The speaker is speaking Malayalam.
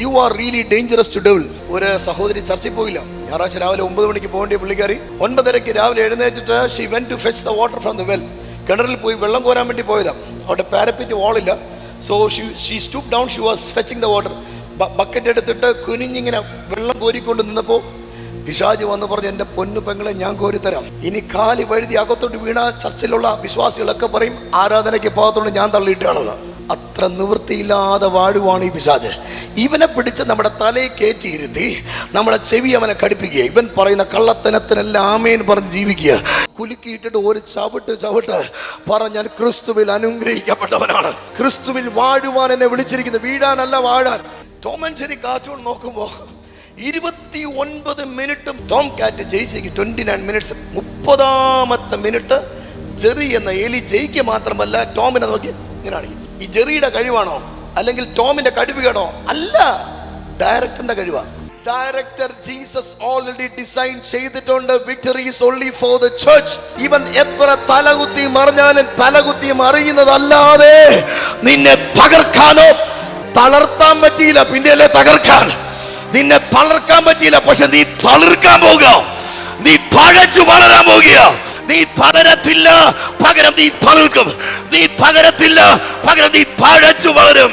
U are really dangerous to devil. ഒരു സഹോദരി ചർച്ചിൽ പോയില്ല. ഞായറാഴ്ച രാവിലെ 9 മണിക്ക് പോകേണ്ടിയ പുള്ളിക്കാരി 9:30 രാവിലെ എഴുന്നേറ്റിട്ട് she went to fetch the water from the well. കിണറിൽ പോയി വെള്ളം കോരാൻ വേണ്ടി പോയതാ. അവിടെ പാരപ്പറ്റ് വാളില്ല. So she stoop down. She was fetching the water. Bucket എടുത്തിട്ട് കുനിഞ്ഞിങ്ങനെ വെള്ളം കോരിക്കൊണ്ട് നിന്നപ്പോൾ പിശാച് വന്ന് പറഞ്ഞു, എൻ്റെ പൊന്നു പെങ്ങളെ ഞാൻ കോരിത്തരാം. ഇനി കാലി വഴുതി അകത്തോട്ട് വീണ ചർച്ചിലുള്ള വിശ്വാസികളൊക്കെ പറയും ആരാധനയ്ക്ക് പോകത്തുള്ളൂ ഞാൻ തള്ളിയിട്ടാണെന്ന്. അത്ര നിവൃത്തിയില്ലാതെ വാഴുവാണ് ഈ പിശാച്. ഇവനെ പിടിച്ച് നമ്മുടെ തലയിൽ കയറ്റിയിരുത്തി നമ്മളെ ചെവി അവനെ കടിപ്പിക്കുക. ഇവൻ പറയുന്ന കള്ളത്തനത്തിനെല്ലാം ആമേൻ പറഞ്ഞ് ജീവിക്കുക. കുലുക്കിയിട്ടിട്ട് ഒരു ചവിട്ട് പറ, ഞാൻ ക്രിസ്തുവിൽ അനുഗ്രഹിക്കപ്പെട്ടവനാണ്, ക്രിസ്തുവിൽ വാഴുവാൻ എന്നെ വിളിച്ചിരിക്കുന്നത്, വീഴാനല്ല വാഴാൻ. ടോം ആൻഡ് ജെറി കാർട്ടൂൺ നോക്കുമ്പോ 29 മിനിറ്റും ടോം കാറ്റ് ജയിച്ചെങ്കിൽ 29 മിനിറ്റ്സ്. 30ാമത്തെ മിനിറ്റ് ജെറി എന്ന എലി ജയിക്കുക മാത്രമല്ല ടോമിനെ നോക്കി ഇങ്ങനെയാണ്. ഈ ജെറിയുടെ കഴിവാണോ അല്ലെങ്കിൽ ടോമിന്റെ കഴിവുകേടോ? അല്ല, ഡയറക്ടറിന്റെ കഴിവാ. ഡയറക്ടർ ജീസസ് ഓൾറെഡി ഡിസൈൻ ചെയ്തിട്ടുണ്ട്. Victory is only for the church. ഇവൻ എത്ര തലകുത്തി മറിഞ്ഞാലും തലകുത്തി മറിയുന്നതല്ലാതെ നിന്നെ തകർക്കാനോ തളർത്താൻ പറ്റിയില്ല. പിന്നെയല്ലേ തകർക്കാൻ? നിന്നെ തളർക്കാൻ പറ്റിയില്ല, പക്ഷെ നീ തളിർക്കാൻ പോകുക. നീ പഴച്ചു വളരാൻ പോകുക. നീ തളരത്തില്ല, പകരം നീ തളിർക്കും. നീ തകരത്തില്ല, പകരം നീ പഴച്ചു വളരും.